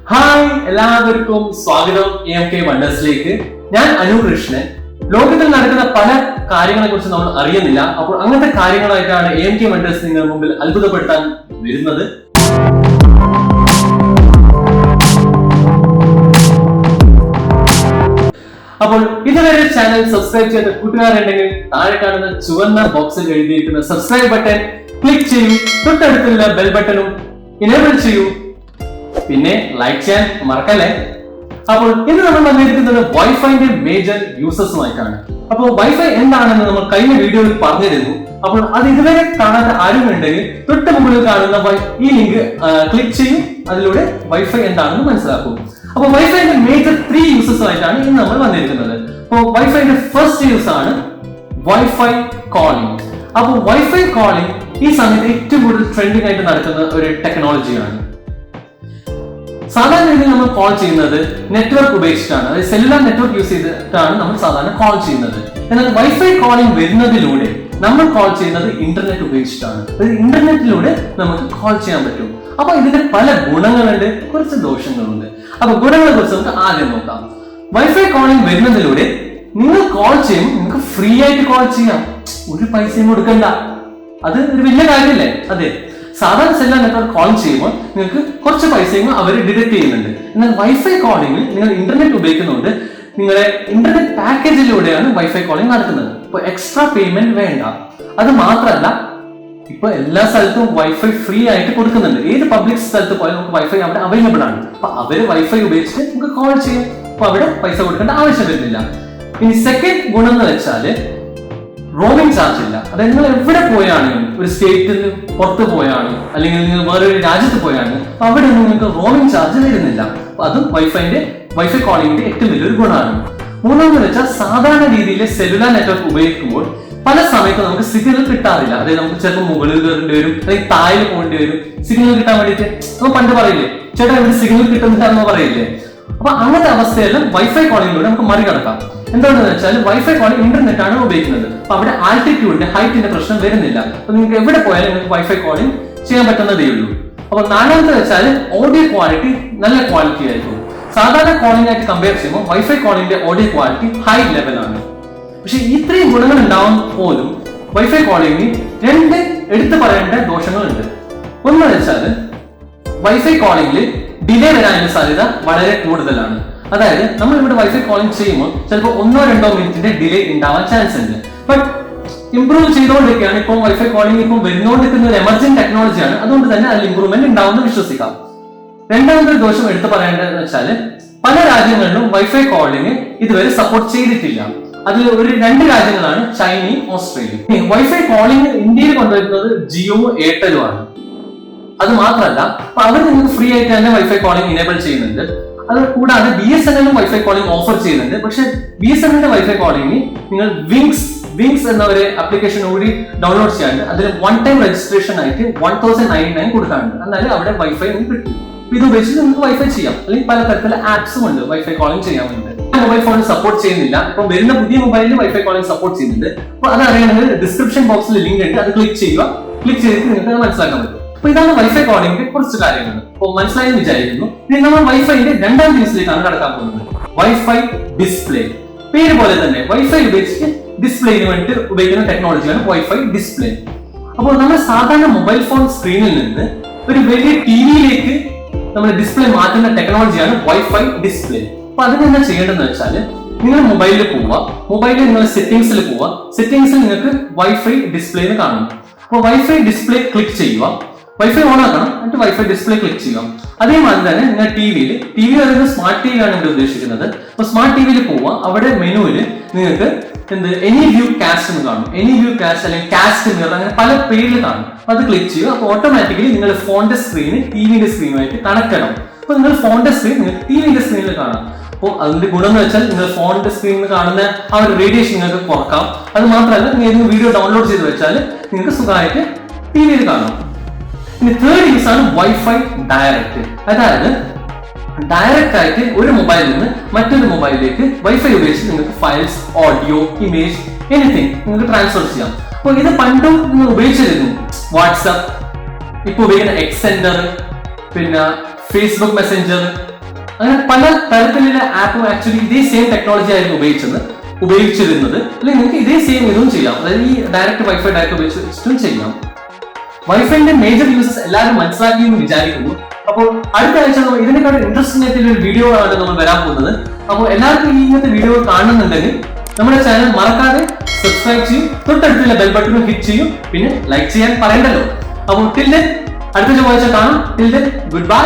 Hi, എല്ലാവർക്കും സ്വാഗതം AMK വണ്ടേഴ്സിലേക്ക്. ഞാൻ അനു കൃഷ്ണൻ. ലോകത്തിൽ നടക്കുന്ന പല കാര്യങ്ങളെ കുറിച്ച് നമ്മൾ അറിയുന്നില്ല. അപ്പോൾ അങ്ങനത്തെ കാര്യങ്ങളായിട്ടാണ് AMK വണ്ടേഴ്സ് നിങ്ങളുടെ മുമ്പിൽ അത്ഭുതപ്പെടുത്താൻ വരുന്നത്. അപ്പോൾ ഇതുവരെ ചാനൽ സബ്സ്ക്രൈബ് ചെയ്ത കൂട്ടുകാരുണ്ടെങ്കിൽ താഴെ കാണുന്ന ചുവന്ന ബോക്സിൽ എഴുതിയിരിക്കുന്ന സബ്സ്ക്രൈബ് ബട്ടൺ ക്ലിക്ക് ചെയ്യൂ. തൊട്ടടുത്തുള്ള ബെൽ ബട്ടണും ഇനേബിൾ ചെയ്യൂ. പിന്നെ ലൈക്ക് ചെയ്യാൻ മറക്കല്ലേ. അപ്പോൾ ഇന്ന് നമ്മൾ വന്നിരിക്കുന്നത് വൈഫൈന്റെ മേജർ യൂസേഴ്സുമായിട്ടാണ്. അപ്പോൾ വൈഫൈ എന്താണെന്ന് നമ്മൾ കഴിഞ്ഞ വീഡിയോയിൽ പറഞ്ഞിരുന്നു. അപ്പോൾ അത് ഇതുവരെ കാണാത്ത ആരും ഉണ്ടെങ്കിൽ തൊട്ട് മുകളിൽ കാണുന്ന ഈ ലിങ്ക് ക്ലിക്ക് ചെയ്യും. അതിലൂടെ വൈഫൈ എന്താണെന്ന് മനസ്സിലാക്കും. അപ്പോൾ വൈഫൈന്റെ മേജർ 3 യൂസേഴ്സുമായിട്ടാണ് ഇന്ന് നമ്മൾ വന്നിരിക്കുന്നത്. അപ്പോൾ വൈഫൈന്റെ ഫസ്റ്റ് യൂസ് ആണ് വൈഫൈ കോളിംഗ്. അപ്പോൾ വൈഫൈ കോളിംഗ് ഈ സമയത്ത് ഏറ്റവും കൂടുതൽ ട്രെൻഡിങ് ആയിട്ട് നടക്കുന്ന ഒരു ടെക്നോളജിയാണ്. സാധാരണ രീതിയിൽ നമ്മൾ കോൾ ചെയ്യുന്നത് നെറ്റ്വർക്ക് ഉപയോഗിച്ചിട്ടാണ്, അതായത് സെല്ലുലാർ നെറ്റ്വർക്ക് യൂസ് ചെയ്തിട്ടാണ് നമ്മൾ സാധാരണ കോൾ ചെയ്യുന്നത്. എന്നാൽ വൈഫൈ കോളിംഗ് വരുന്നതിലൂടെ നമ്മൾ കോൾ ചെയ്യുന്നത് ഇന്റർനെറ്റ് ഉപയോഗിച്ചിട്ടാണ്. അതായത് ഇന്റർനെറ്റിലൂടെ നമുക്ക് കോൾ ചെയ്യാൻ പറ്റും. അപ്പൊ ഇതിന്റെ പല ഗുണങ്ങളുണ്ട്, കുറച്ച് ദോഷങ്ങളുണ്ട്. അപ്പൊ ഗുണങ്ങളെ കുറിച്ച് നമുക്ക് ആദ്യം നോക്കാം. വൈഫൈ കോളിംഗ് വരുന്നതിലൂടെ നിങ്ങൾ കോൾ ചെയ്യും, നിങ്ങൾക്ക് ഫ്രീ ആയിട്ട് കോൾ ചെയ്യാം, ഒരു പൈസയും കൊടുക്കണ്ട. അത് ഒരു വലിയ കാര്യമല്ലേ? അതെ, സാധാരണ സെല്ലുലാർ നെറ്റ്വർക്ക് കോൾ ചെയ്യുമ്പോൾ നിങ്ങൾക്ക് കുറച്ച് പൈസയും അവർ ഡിഡക്ട് ചെയ്യുന്നുണ്ട്. എന്നാൽ വൈഫൈ കോളിംഗിൽ നിങ്ങൾ ഇന്റർനെറ്റ് ഉപയോഗിക്കുന്നുണ്ട്, നിങ്ങളുടെ ഇന്റർനെറ്റ് പാക്കേജിലൂടെയാണ് വൈഫൈ കോളിംഗ് നടക്കുന്നത്. ഇപ്പൊ എക്സ്ട്രാ പേയ്മെന്റ് വേണ്ട. അത് മാത്രമല്ല, ഇപ്പൊ എല്ലാ സ്ഥലത്തും വൈഫൈ ഫ്രീ ആയിട്ട് കൊടുക്കുന്നുണ്ട്. ഏത് പബ്ലിക് സ്ഥലത്ത് പോയാലും നമുക്ക് വൈഫൈ അവിടെ അവൈലബിൾ ആണ്. അപ്പൊ അവര് വൈഫൈ ഉപയോഗിച്ചിട്ട് നമുക്ക് കോൾ ചെയ്യാം. അപ്പൊ അവിടെ പൈസ കൊടുക്കേണ്ട ആവശ്യം വരുന്നില്ല. ഇനി സെക്കൻഡ് ഗുണം എന്ന് വെച്ചാല് റോമിംഗ് ചാർജ് ഇല്ല. അതായത് നിങ്ങൾ എവിടെ പോയാണെങ്കിലും, ഒരു സ്റ്റേറ്റിൽ പുറത്ത് പോയാണ്, അല്ലെങ്കിൽ നിങ്ങൾ വേറൊരു രാജ്യത്ത് പോയാണ്, അപ്പൊ അവിടെ നിങ്ങൾക്ക് റോമിംഗ് ചാർജ് വരുന്നില്ല. അപ്പൊ അതും വൈഫൈ കോളിംഗിന്റെ ഏറ്റവും വലിയൊരു ഗുണമാണ്. മൂന്നാമെന്ന് വെച്ചാൽ സാധാരണ രീതിയിൽ സെല്ലുലാർ നെറ്റ്വർക്ക് ഉപയോഗിക്കുമ്പോൾ പല സമയത്ത് നമുക്ക് സിഗ്നൽ കിട്ടാറില്ല. അതായത് നമുക്ക് ചിലപ്പോൾ മുകളിൽ കയറേണ്ടി വരും, അല്ലെങ്കിൽ താഴെ പോകേണ്ടി വരും സിഗ്നൽ കിട്ടാൻ വേണ്ടിയിട്ട്. നമ്മൾ പണ്ട് പറയില്ലേ, ചേട്ടാ ഇവിടെ സിഗ്നൽ കിട്ടുന്നില്ല എന്ന് പറയില്ലേ. അപ്പൊ അങ്ങനത്തെ അവസ്ഥയെല്ലാം വൈഫൈ കോളിംഗിലൂടെ നമുക്ക് മറികടക്കാം. എന്താണെന്ന് വെച്ചാൽ വൈഫൈ കോളിംഗ് ഇന്റർനെറ്റ് ആണ് ഉപയോഗിക്കുന്നത്. അപ്പൊ അവിടെ ആൾട്ടിറ്റ്യൂഡിന്റെ ഹൈറ്റിന്റെ പ്രശ്നം വരുന്നില്ല. അപ്പൊ നിങ്ങൾക്ക് എവിടെ പോയാലും നിങ്ങൾക്ക് വൈഫൈ കോളിംഗ് ചെയ്യാൻ പറ്റുന്നതേ ഉള്ളൂ. അപ്പൊ നാലാമത്തെ വെച്ചാൽ ഓഡിയോ ക്വാളിറ്റി നല്ല ക്വാളിറ്റി ആയിരിക്കും. സാധാരണ കോളിംഗ് ആയിട്ട് കമ്പയർ ചെയ്യുമ്പോൾ വൈഫൈ കോളിംഗിന്റെ ഓഡിയോ ക്വാളിറ്റി ഹൈ ലെവലാണ്. പക്ഷെ ഇത്രയും ഗുണങ്ങൾ ഉണ്ടാവും പോലും വൈഫൈ കോളിംഗിന് 2 എടുത്തു പറയേണ്ട ദോഷങ്ങളുണ്ട്. ഒന്ന് വെച്ചാൽ വൈഫൈ കോളിംഗിൽ ഡിലേ വരാനുള്ള സാധ്യത വളരെ കൂടുതലാണ്. അതായത് നമ്മൾ ഇവിടെ വൈഫൈ കോളിംഗ് ചെയ്യുമ്പോൾ ചിലപ്പോൾ 1-2 മിനിറ്റിന്റെ ഡിലേ ഉണ്ടാവാൻ ചാൻസ് ഉണ്ട്. ബട്ട് ഇംപ്രൂവ് ചെയ്തുകൊണ്ടിരിക്കുകയാണ്. ഇപ്പം വൈഫൈ കോളിംഗ് ഇപ്പം വരുന്നോണ്ടിരിക്കുന്ന ഒരു എമർജിംഗ് ടെക്നോളജിയാണ്. അതുകൊണ്ട് തന്നെ അതിൽ ഇംപ്രൂവ്മെന്റ് ഉണ്ടാവുമെന്ന് വിശ്വസിക്കാം. രണ്ടാമത്തെ ദോഷം എടുത്തു പറയേണ്ടതെന്ന് വെച്ചാൽ പല രാജ്യങ്ങളിലും വൈഫൈ കോളിംഗ് ഇതുവരെ സപ്പോർട്ട് ചെയ്തിട്ടില്ല. അതിൽ ഒരു 2 രാജ്യങ്ങളാണ് ചൈനയും ഓസ്ട്രേലിയയും. വൈഫൈ കോളിംഗ് ഇന്ത്യയിൽ കൊണ്ടുവരുന്നത് ജിയോ എയർടെലും ആണ്. അത് മാത്രമല്ല, അവർ നിങ്ങൾക്ക് ഫ്രീ ആയിട്ട് തന്നെ വൈഫൈ കോളിംഗ് ഇനേബിൾ ചെയ്യുന്നുണ്ട്. അത് കൂടാതെ BSNL വൈഫൈ കോളിംഗ് ഓഫർ ചെയ്യുന്നുണ്ട്. പക്ഷെ BSNL വൈഫൈ കോളിംഗ് നിങ്ങൾ വിങ്സ് എന്ന ഒരു ആപ്ലിക്കേഷൻ കൂടി ഡൗൺലോഡ് ചെയ്യാണ്ട് അതിൽ 1 ടൈം രജിസ്ട്രേഷൻ ആയിട്ട് 1099 കൊടുക്കാറുണ്ട്. എന്നാലും അവിടെ വൈഫൈ കിട്ടും. ഇത് ഉപയോഗിച്ച് നിങ്ങൾക്ക് വൈഫൈ ചെയ്യാം. അല്ലെങ്കിൽ പല തരത്തിലുള്ള ആപ്സും ഉണ്ട് വൈഫൈ കോളിംഗ് ചെയ്യാൻ വേണ്ടി. മൊബൈൽ ഫോൺ സപ്പോർട്ട് ചെയ്യുന്നില്ല. ഇപ്പൊ വരുന്ന പുതിയ മൊബൈലിൽ വൈഫൈ കോളിംഗ് സപ്പോർട്ട് ചെയ്യുന്നുണ്ട്. അപ്പൊ അത് അറിയണമെങ്കിൽ ഡിസ്ക്രിപ്ഷൻ ബോക്സിൽ ലിങ്ക് ഉണ്ട്, അത് ക്ലിക്ക് ചെയ്യുക. ക്ലിക്ക് ചെയ്തിട്ട് നിങ്ങൾക്ക് മനസ്സിലാക്കാൻ പറ്റും. അപ്പൊ ഇതാണ് വൈഫൈ കോളിംഗിന്റെ കുറച്ച് കാര്യങ്ങൾ. അപ്പോൾ മനസ്സിലായെന്ന് വിചാരിക്കുന്നു. ഇനി നമ്മൾ വൈഫൈന്റെ രണ്ടാം യൂസിലേക്കാണ് കടക്കാൻ പോകുന്നത്. Wifi display. പേര് പോലെ തന്നെ വൈഫൈ ഉപയോഗിച്ചിട്ട് ഡിസ്പ്ലേന് വേണ്ടി ഉപയോഗിക്കുന്ന ടെക്നോളജിയാണ് വൈഫൈ ഡിസ്പ്ലേ. അപ്പോൾ നമ്മൾ സാധാരണ മൊബൈൽ ഫോൺ സ്ക്രീനിൽ നിന്ന് ഒരു വലിയ ടിവിയിലേക്ക് നമ്മൾ ഡിസ്പ്ലേ മാറ്റുന്ന ടെക്നോളജിയാണ് വൈഫൈ ഡിസ്പ്ലേ. അപ്പൊ അതിനെന്താ ചെയ്യേണ്ടതെന്ന് വെച്ചാൽ നിങ്ങൾ മൊബൈലിൽ പോവുക, മൊബൈലിൽ നിങ്ങൾ സെറ്റിംഗ്സിൽ പോവുക. സെറ്റിംഗ്സിൽ നിങ്ങൾക്ക് വൈഫൈ ഡിസ്പ്ലേ കാണും. അപ്പോൾ വൈഫൈ ഡിസ്പ്ലേ ക്ലിക്ക് ചെയ്യുക. വൈഫൈ ഓൺ ആക്കണം, എന്നിട്ട് വൈഫൈ ഡിസ്പ്ലേ ക്ലിക്ക് ചെയ്യുക. അതേമാതിരി തന്നെ നിങ്ങൾ ടി വി അതായത് സ്മാർട്ട് ടി വി ആണ് ഇവിടെ ഉദ്ദേശിക്കുന്നത്. അപ്പൊ സ്മാർട്ട് ടിവിയിൽ പോവുക. അവിടെ മെനുവിൽ നിങ്ങൾക്ക് എനി വ്യൂ കാസ്റ്റ് എന്ന് കാണും. എനി വ്യൂ കാസ്റ്റ് അല്ലെങ്കിൽ കാസ്റ്റ് മിറർ, അങ്ങനെ പല പേരിൽ കാണും. അത് ക്ലിക്ക് ചെയ്യുക. അപ്പൊ ഓട്ടോമാറ്റിക്കലി നിങ്ങളുടെ ഫോണിന്റെ സ്ക്രീന് ടിവിന്റെ സ്ക്രീനുമായിട്ട് കണക്ട് ആവും. അപ്പൊ നിങ്ങളുടെ ഫോണിന്റെ സ്ക്രീൻ നിങ്ങൾക്ക് ടിവിന്റെ സ്ക്രീനിൽ കാണാം. അപ്പോൾ അതിന്റെ ഗുണം എന്ന് വെച്ചാൽ നിങ്ങൾ ഫോണിന്റെ സ്ക്രീനിൽ കാണുന്ന ആ ഒരു റേഡിയേഷൻ നിങ്ങൾക്ക് കുറക്കാം. അത് മാത്രമല്ല, നിങ്ങൾ ഏതെങ്കിലും വീഡിയോ ഡൗൺലോഡ് ചെയ്ത് വെച്ചാൽ നിങ്ങൾക്ക് സുഖമായിട്ട് ടിവിയിൽ കാണാം. ഇനി തേർഡ് യൂസ് ആണ് വൈഫൈ ഡയറക്റ്റ്. അതായത് ഡയറക്റ്റ് ആയിട്ട് ഒരു മൊബൈലിൽ നിന്ന് മറ്റൊരു മൊബൈലിലേക്ക് വൈഫൈ ഉപയോഗിച്ച് നിങ്ങൾക്ക് ഫയൽസ്, ഓഡിയോ, ഇമേജ്, എനിത്തിങ് നിങ്ങൾക്ക് ട്രാൻസ്ഫർ ചെയ്യാം. അപ്പോൾ ഇത് പണ്ടും നിങ്ങൾ ഉപയോഗിച്ചിരുന്നു. വാട്സാപ്പ്, ഇപ്പൊ ഉപയോഗിക്കുന്ന എക്സെൻഡർ, പിന്നെ ഫേസ്ബുക്ക് മെസ്സഞ്ചർ, അങ്ങനെ പല തരത്തിലുള്ള ആപ്പും ആക്ച്വലി ഇതേ സെയിം ടെക്നോളജി ആയിരുന്നു ഉപയോഗിച്ചിരുന്നത്. അല്ലെങ്കിൽ നിങ്ങൾക്ക് ഇതേ സെയിം ഇതും ചെയ്യാം. അതായത് ഈ ഡയറക്റ്റ് വൈഫൈ ഡയറക്റ്റ് ഉപയോഗിച്ചിട്ടും ചെയ്യാം. വൈഫൈന്റെ മേജർ യൂസസ് എല്ലാവരും മനസ്സിലാക്കി എന്ന് വിചാരിക്കുന്നു. അപ്പോൾ അടുത്ത ആഴ്ച നമ്മൾ ഇതിനെക്കാളും ഇൻട്രസ്റ്റിംഗ് ആയിട്ടുള്ള ഒരു വീഡിയോ ആണ് നമ്മൾ വരാൻ പോകുന്നത്. അപ്പോൾ എല്ലാവർക്കും ഈ ഇങ്ങനത്തെ വീഡിയോ കാണുന്നുണ്ടെങ്കിൽ നമ്മുടെ ചാനൽ മറക്കാതെ സബ്സ്ക്രൈബ് ചെയ്യും, തൊട്ടടുത്തുള്ള ബെൽ ബട്ടൺ ഹിറ്റ് ചെയ്യും, പിന്നെ ലൈക്ക് ചെയ്യാൻ പറയണ്ടല്ലോ. അപ്പോൾ ടിൽ ദെൻ അടുത്ത ചൊവ്വാഴ്ച കാണാം. Till then good bye.